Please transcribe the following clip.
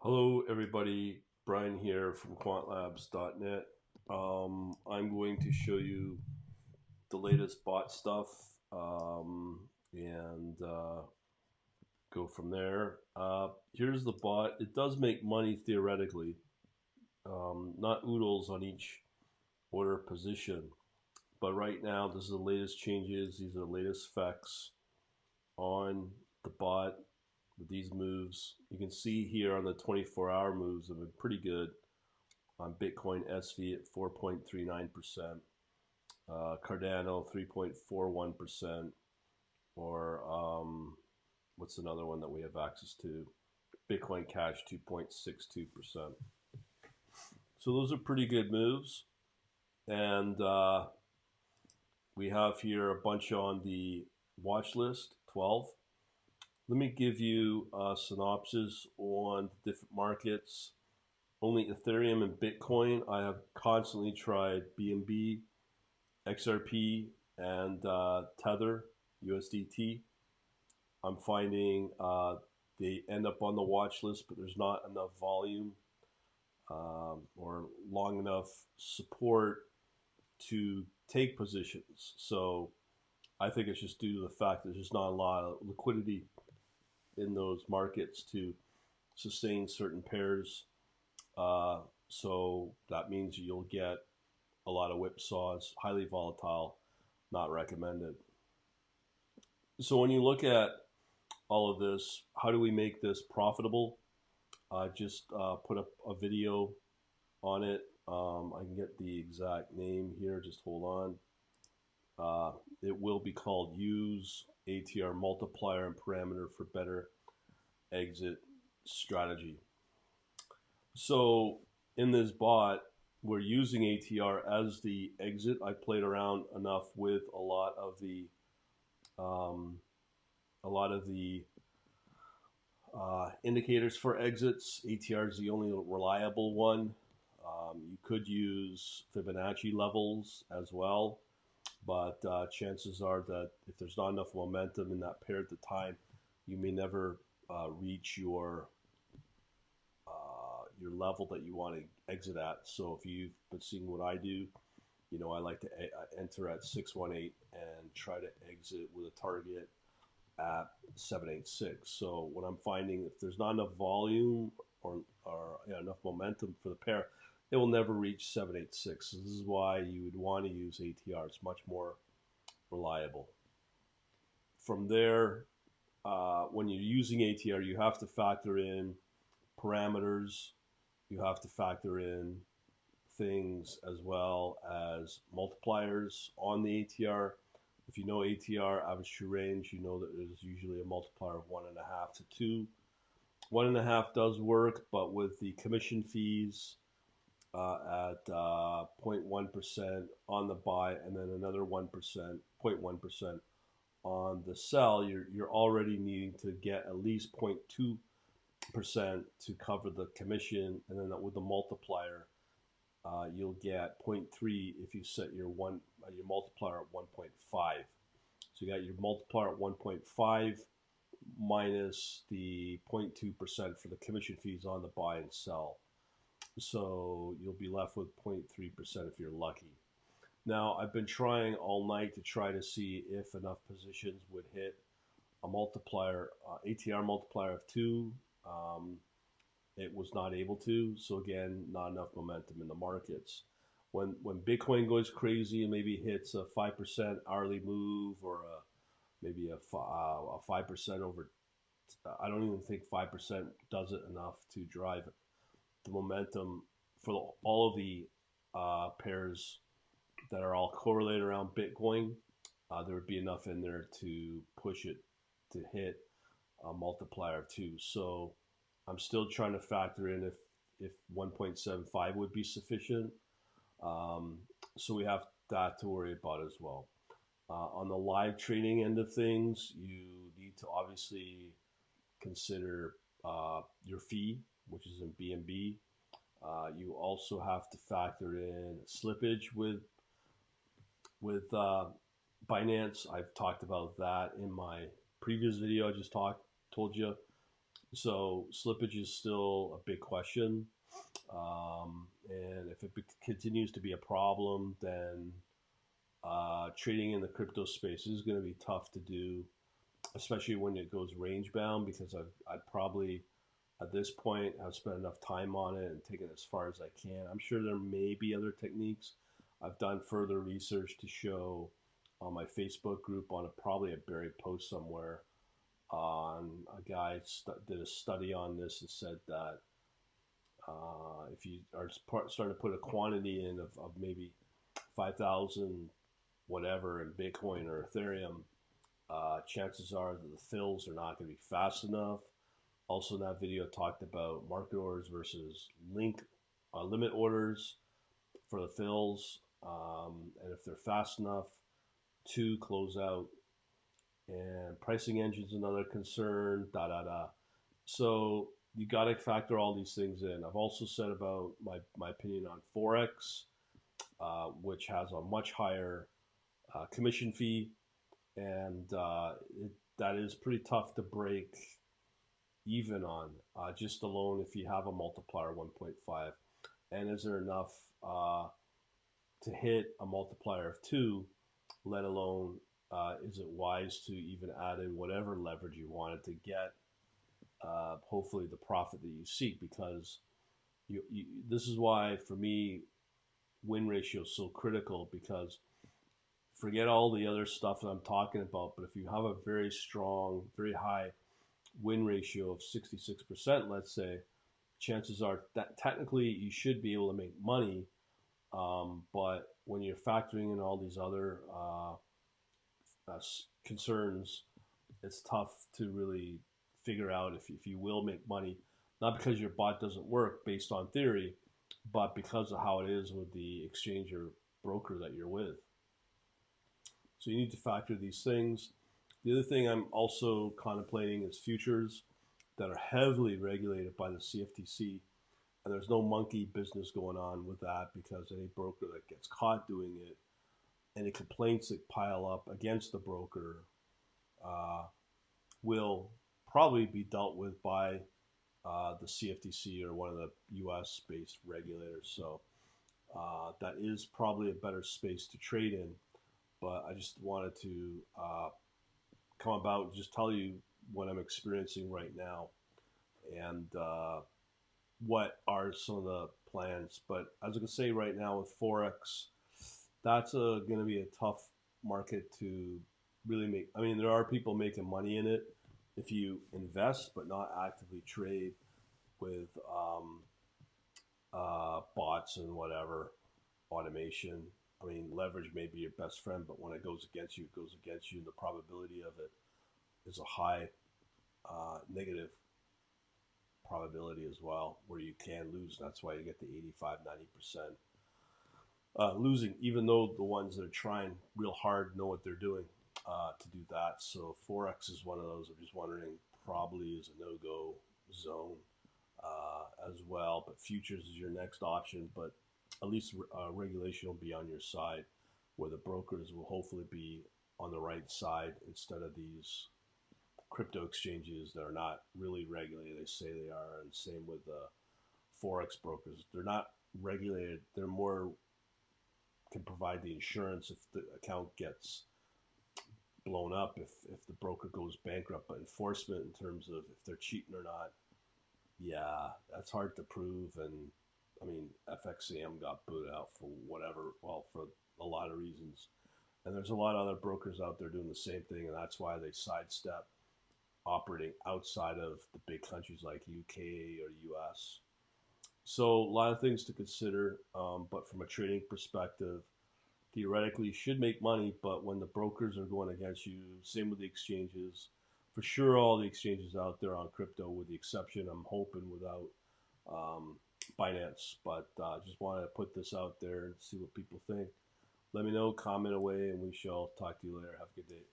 Hello, everybody. Brian here from quantlabs.net. I'm going to show you the latest bot stuff and go from there. Here's the bot. It does make money theoretically, not oodles on each order position. But right now, this is the latest changes. These are the latest specs on the bot with these moves. You can see here on the 24-hour moves have been pretty good on Bitcoin SV at 4.39%, Cardano 3.41%, or what's another one that we have access to? Bitcoin Cash 2.62%. So those are pretty good moves. And we have here a bunch on the watch list, 12. Let me give you a synopsis on the different markets. Only Ethereum and Bitcoin. I have constantly tried BNB, XRP, and Tether, USDT. I'm finding they end up on the watch list, but there's not enough volume or long enough support to take positions. So I think it's just due to the fact that there's just not a lot of liquidity in those markets to sustain certain pairs. So that means you'll get a lot of whipsaws, highly volatile, not recommended. So when you look at all of this, how do we make this profitable? I just put up a video on it. I can get the exact name here. Just hold on. It will be called Use ATR Multiplier and Parameter for Better Exit Strategy. So in this bot, we're using ATR as the exit. I played around enough with a lot of the um, indicators for exits. ATR is the only reliable one. You could use Fibonacci levels as well, but chances are that if there's not enough momentum in that pair at the time, you may never reach your level that you want to exit at. So if you've been seeing what I do, I like to enter at 618 and try to exit with a target at 786. So what I'm finding, if there's not enough volume or enough momentum for the pair, it will never reach 786. So this is why you would want to use ATR. It's much more reliable. From there, when you're using ATR, you have to factor in parameters. You have to factor in things as well as multipliers on the ATR. If you know ATR, average true range, you know that there's usually a multiplier of 1.5 to 2. 1.5 does work, but with the commission fees at 0.1% on the buy and then another 1%, 0.1% on the sell, you're already needing to get at least 0.2% to cover the commission, and then with the multiplier, you'll get zero point 0.3 if you set your multiplier at 1.5. So you got your multiplier at 1.5 minus the 0.2% for the commission fees on the buy and sell. So you'll be left with 0.3% if you're lucky. Now, I've been trying all night to try to see if enough positions would hit a multiplier, ATR multiplier of 2. It was not able to. So again, not enough momentum in the markets. When Bitcoin goes crazy and maybe hits a 5% hourly move or maybe a 5% over, I don't even think 5% does it enough to drive the momentum for all of the pairs that are all correlated around Bitcoin. There would be enough in there to push it to hit a multiplier of 2. So I'm still trying to factor in if 1.75 would be sufficient. So we have that to worry about as well. On the live trading end of things, you need to obviously consider your fee, which is in BNB. You also have to factor in slippage with Binance. I've talked about that in my previous video. I just told you. So slippage is still a big question. And if it continues to be a problem, then trading in the crypto space is going to be tough to do, especially when it goes range bound, because I'd probably at this point have spent enough time on it and taken it as far as I can. I'm sure there may be other techniques. I've done further research to show on my Facebook group on probably a buried post somewhere on a guy did a study on this and said that if you are starting to put a quantity in of maybe 5,000 whatever in Bitcoin or Ethereum, chances are that the fills are not going to be fast enough. Also, in that video, talked about market orders versus limit orders for the fills, and if they're fast enough to close out. And pricing engine's another concern. Da da da. So you got to factor all these things in. I've also said about my opinion on forex, which has a much higher commission fee, and that is pretty tough to break even on, just alone if you have a multiplier 1.5. And is there enough to hit a multiplier of 2, let alone is it wise to even add in whatever leverage you wanted to get hopefully the profit that you seek? Because this is why for me win ratio is so critical, because forget all the other stuff that I'm talking about, but if you have a very strong, very high win ratio of 66%, let's say, chances are that technically you should be able to make money. But when you're factoring in all these other concerns, it's tough to really figure out if you will make money, not because your bot doesn't work based on theory, but because of how it is with the exchange or broker that you're with. So you need to factor these things. The other thing I'm also contemplating is futures that are heavily regulated by the CFTC. And there's no monkey business going on with that, because any broker that gets caught doing it, any complaints that pile up against the broker will probably be dealt with by the CFTC or one of the US-based regulators. So that is probably a better space to trade in. But I just wanted to come about and just tell you what I'm experiencing right now and what are some of the plans. But as I can say right now with forex, that's going to be a tough market to really make. I mean, there are people making money in it if you invest but not actively trade with bots and whatever automation. I mean, leverage may be your best friend, but when it goes against you, it goes against you. And the probability of it is a high negative probability as well, where you can lose. That's why you get the 85, 90% losing, even though the ones that are trying real hard know what they're doing to do that. So Forex is one of those. I'm just wondering, probably is a no-go zone as well. But futures is your next option. But at least regulation will be on your side, where the brokers will hopefully be on the right side instead of these crypto exchanges that are not really regulated. They say they are, and same with forex brokers. They're not regulated. They're more can provide the insurance if the account gets blown up, if the broker goes bankrupt. But enforcement in terms of if they're cheating or not, yeah, that's hard to prove. And I mean, FXCM got booted out for whatever, well, for a lot of reasons. And there's a lot of other brokers out there doing the same thing, and that's why they sidestep operating outside of the big countries like UK or US. So a lot of things to consider, but from a trading perspective, theoretically you should make money, but when the brokers are going against you, same with the exchanges. For sure, all the exchanges out there on crypto, with the exception, I'm hoping, without Binance. But just wanted to put this out there and see what people think. Let me know, comment away, and we shall talk to you later. Have a good day.